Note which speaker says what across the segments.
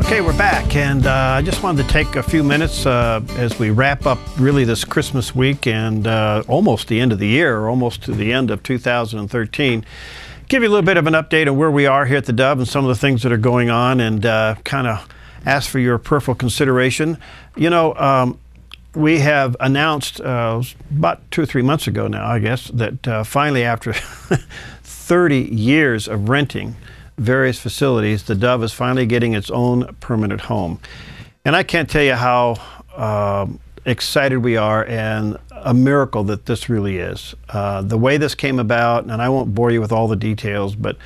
Speaker 1: Okay, we're back, and I just wanted to take a few minutes as we wrap up really this Christmas week and almost the end of the year, or almost to the end of 2013. Give you a little bit of an update on where we are here at the Dove and some of the things that are going on, and kind of ask for your prayerful consideration. You know, we have announced about 2 or 3 months ago now, I guess, that finally after 30 years of renting various facilities, the Dove is finally getting its own permanent home. And I can't tell you how excited we are, and a miracle that this really is. The way this came about, and I won't bore you with all the details, but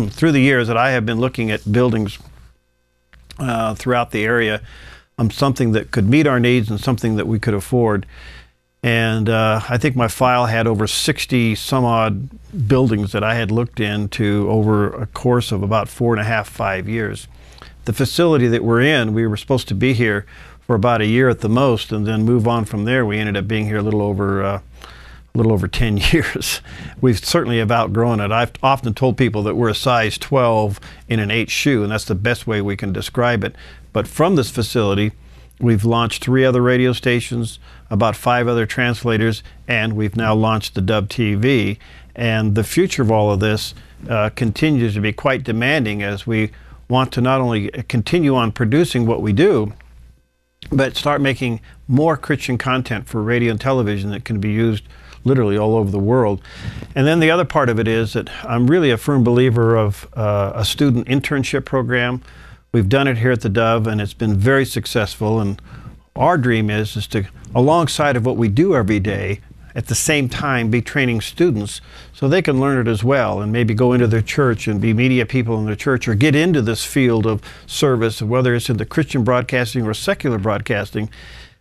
Speaker 1: through the years that I have been looking at buildings throughout the area, something that could meet our needs and something that we could afford. And I think my file had over 60 some odd buildings that I had looked into over a course of about 4.5, 5 years. The facility that we're in, we were supposed to be here for about a year at the most, and then move on from there. We ended up being here a little over 10 years. We certainly have outgrown it. I've often told people that we're a size 12 in an 8 shoe, and that's the best way we can describe it. But from this facility, we've launched 3 other radio stations, about 5 other translators, and we've now launched the Dove TV. And the future of all of this continues to be quite demanding, as we want to not only continue on producing what we do, but start making more Christian content for radio and television that can be used literally all over the world. And then the other part of it is that I'm really a firm believer of a student internship program. We've done it here at the Dove, and it's been very successful. And our dream is to, alongside of what we do every day, at the same time be training students so they can learn it as well, and maybe go into their church and be media people in their church, or get into this field of service, whether it's in the Christian broadcasting or secular broadcasting.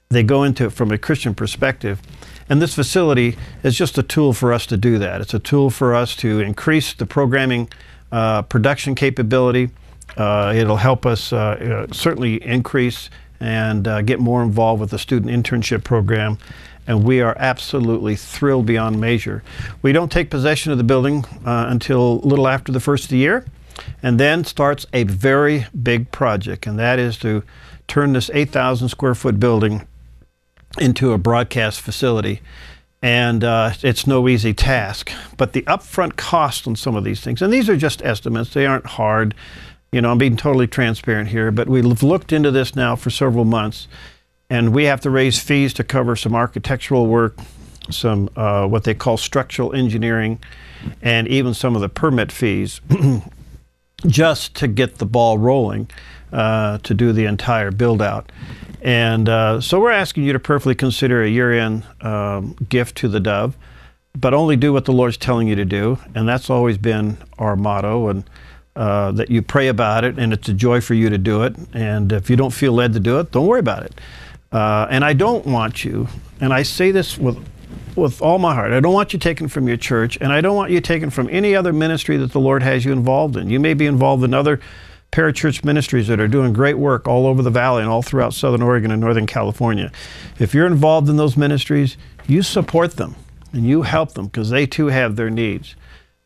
Speaker 1: They go into it from a Christian perspective. And this facility is just a tool for us to do that. It's a tool for us to increase the programming production capability. It'll help us certainly increase and get more involved with the student internship program. And we are absolutely thrilled beyond measure. We don't take possession of the building until a little after the first of the year, and then starts a very big project, and that is to turn this 8,000 square foot building into a broadcast facility. And it's no easy task, but the upfront cost on some of these things, and these are just estimates, they aren't hard. You know, I'm being totally transparent here, but we've looked into this now for several months, and we have to raise fees to cover some architectural work, some what they call structural engineering, and even some of the permit fees just to get the ball rolling to do the entire build out. And so we're asking you to prayerfully consider a year-end gift to the Dove, but only do what the Lord's telling you to do. And that's always been our motto, and that you pray about it, and it's a joy for you to do it. And if you don't feel led to do it, don't worry about it. And I don't want you, and I say this with all my heart, I don't want you taken from your church, and I don't want you taken from any other ministry that the Lord has you involved in. You may be involved in other parachurch ministries that are doing great work all over the valley and all throughout Southern Oregon and Northern California. If you're involved in those ministries, you support them and you help them, because they too have their needs.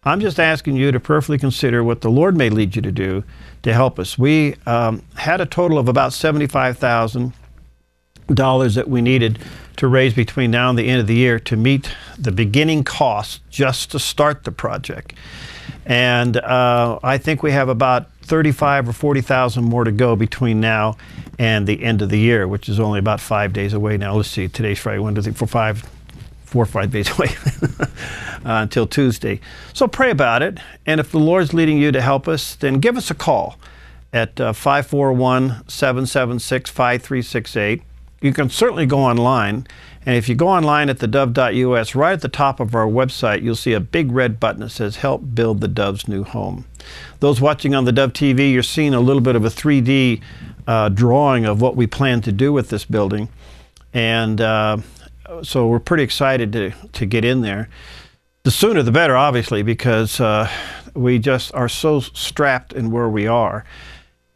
Speaker 1: I'm just asking you to prayerfully consider what the Lord may lead you to do to help us. We had a total of about $75,000 that we needed to raise between now and the end of the year to meet the beginning costs just to start the project. And I think we have about 35 or 40,000 more to go between now and the end of the year, which is only about 5 days away now. Let's see, today's Friday, 1, 2, 3, 4, 5, 4 or 5 days away until Tuesday. So pray about it, and if the Lord's leading you to help us, then give us a call at 541-776-5368. You can certainly go online, and if you go online at theDove.us, right at the top of our website, you'll see a big red button that says Help Build the Dove's New Home. Those watching on the Dove TV, you're seeing a little bit of a 3D drawing of what we plan to do with this building. And so we're pretty excited to get in there. The sooner the better, obviously, because we just are so strapped in where we are.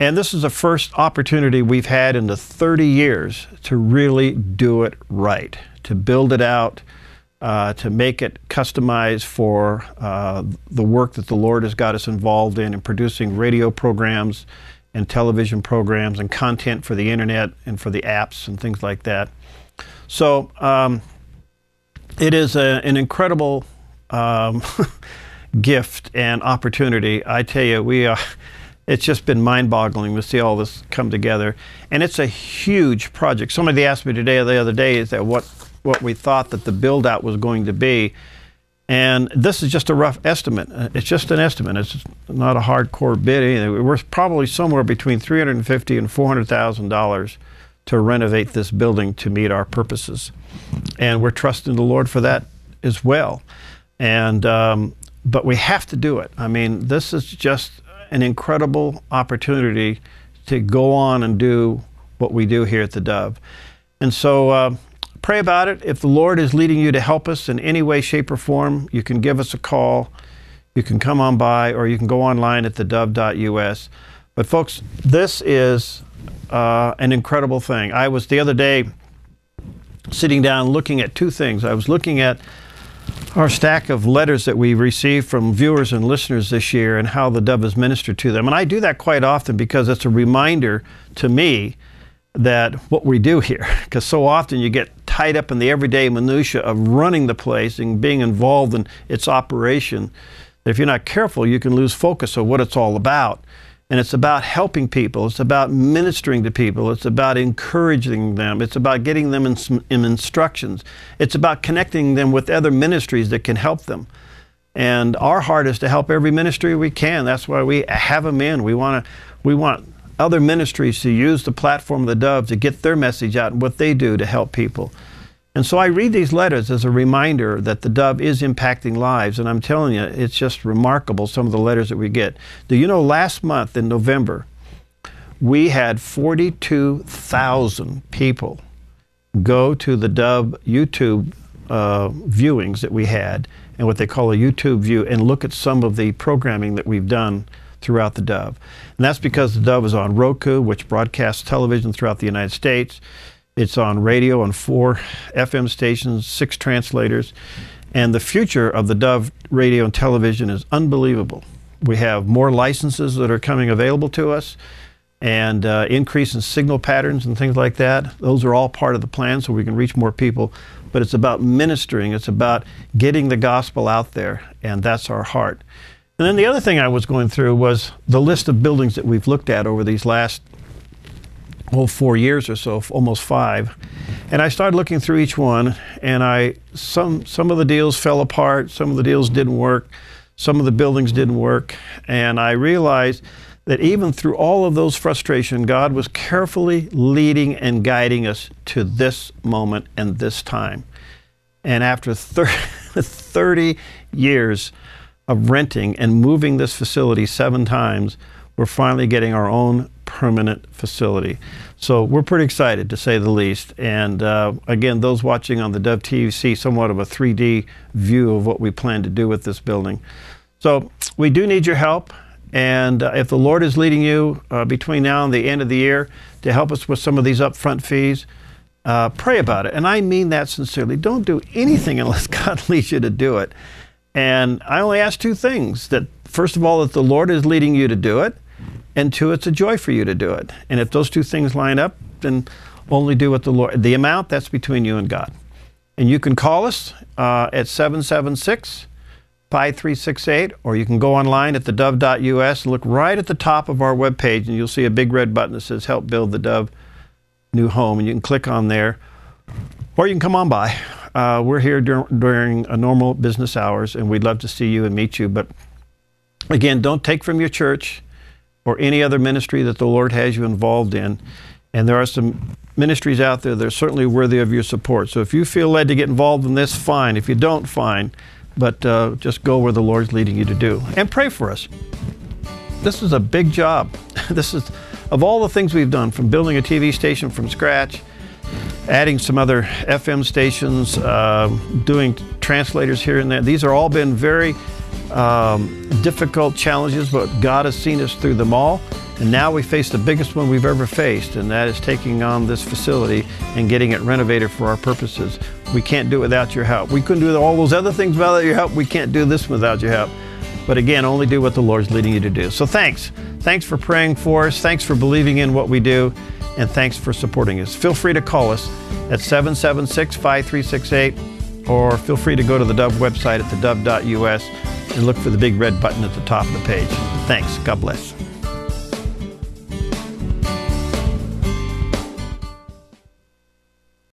Speaker 1: And this is the first opportunity we've had in the 30 years to really do it right, to build it out, to make it customized for the work that the Lord has got us involved in producing radio programs and television programs and content for the internet and for the apps and things like that. So it is an incredible gift and opportunity. I tell you, it's just been mind-boggling to see all this come together. And it's a huge project. Somebody asked me the other day, is that what we thought that the build-out was going to be. And this is just a rough estimate. It's just an estimate. It's not a hardcore bid either. We're probably somewhere between $350,000 and $400,000 to renovate this building to meet our purposes. And we're trusting the Lord for that as well. And but we have to do it. I mean, this is just an incredible opportunity to go on and do what we do here at the Dove. And so pray about it. If the Lord is leading you to help us in any way, shape, or form, you can give us a call. You can come on by, or you can go online at theDove.us. But folks, this is an incredible thing. I was the other day sitting down looking at two things. I was looking at our stack of letters that we received from viewers and listeners this year and how the Dove has ministered to them. And I do that quite often because it's a reminder to me that what we do here, because so often you get tied up in the everyday minutia of running the place and being involved in its operation, that if you're not careful, you can lose focus of what it's all about. And it's about helping people. It's about ministering to people. It's about encouraging them. It's about getting them in instructions. It's about connecting them with other ministries that can help them. And our heart is to help every ministry we can. That's why we have them in. We want other ministries to use the platform of the Dove to get their message out and what they do to help people. And so I read these letters as a reminder that the Dove is impacting lives. And I'm telling you, it's just remarkable, some of the letters that we get. Do you know, last month in November, we had 42,000 people go to the Dove YouTube viewings that we had, and what they call a YouTube view, and look at some of the programming that we've done throughout the Dove. And that's because the Dove is on Roku, which broadcasts television throughout the United States. It's on radio on 4 FM stations, 6 translators. And the future of the Dove radio and television is unbelievable. We have more licenses that are coming available to us, and increase in signal patterns and things like that. Those are all part of the plan so we can reach more people. But it's about ministering. It's about getting the gospel out there, and that's our heart. And then the other thing I was going through was the list of buildings that we've looked at over these last 4 years or so, almost 5. And I started looking through each one, and some of the deals fell apart, some of the deals didn't work, some of the buildings didn't work, and I realized that even through all of those frustrations, God was carefully leading and guiding us to this moment and this time. And after 30 years of renting and moving this facility 7 times, we're finally getting our own permanent facility. So we're pretty excited, to say the least. And again, those watching on the Dove TV see somewhat of a 3D view of what we plan to do with this building. So we do need your help. And if the Lord is leading you between now and the end of the year to help us with some of these upfront fees, pray about it. And I mean that sincerely. Don't do anything unless God leads you to do it. And I only ask 2 things. That first of all, that the Lord is leading you to do it, and 2, it's a joy for you to do it. And if those 2 things line up, then only do what the Lord. The amount, that's between you and God. And you can call us at 776-5368, or you can go online at theDove.us and look right at the top of our webpage, and you'll see a big red button that says Help Build the Dove New Home, and you can click on there, or you can come on by. We're here during normal business hours, and we'd love to see you and meet you. But again, don't take from your church or any other ministry that the Lord has you involved in. And there are some ministries out there that are certainly worthy of your support. So if you feel led to get involved in this, fine. If you don't, fine. But just go where the Lord's leading you to do. And pray for us. This is a big job. This is, of all the things we've done, from building a TV station from scratch, adding some other FM stations, doing translators here and there. These have all been very difficult challenges, but God has seen us through them all. And now we face the biggest one we've ever faced, and that is taking on this facility and getting it renovated for our purposes. We can't do it without your help. We couldn't do all those other things without your help. We can't do this without your help. But again, only do what the Lord's leading you to do. So thanks. Thanks for praying for us. Thanks for believing in what we do. And thanks for supporting us. Feel free to call us at 776-5368, or feel free to go to the Dove website at thedove.us and look for the big red button at the top of the page. Thanks. God bless.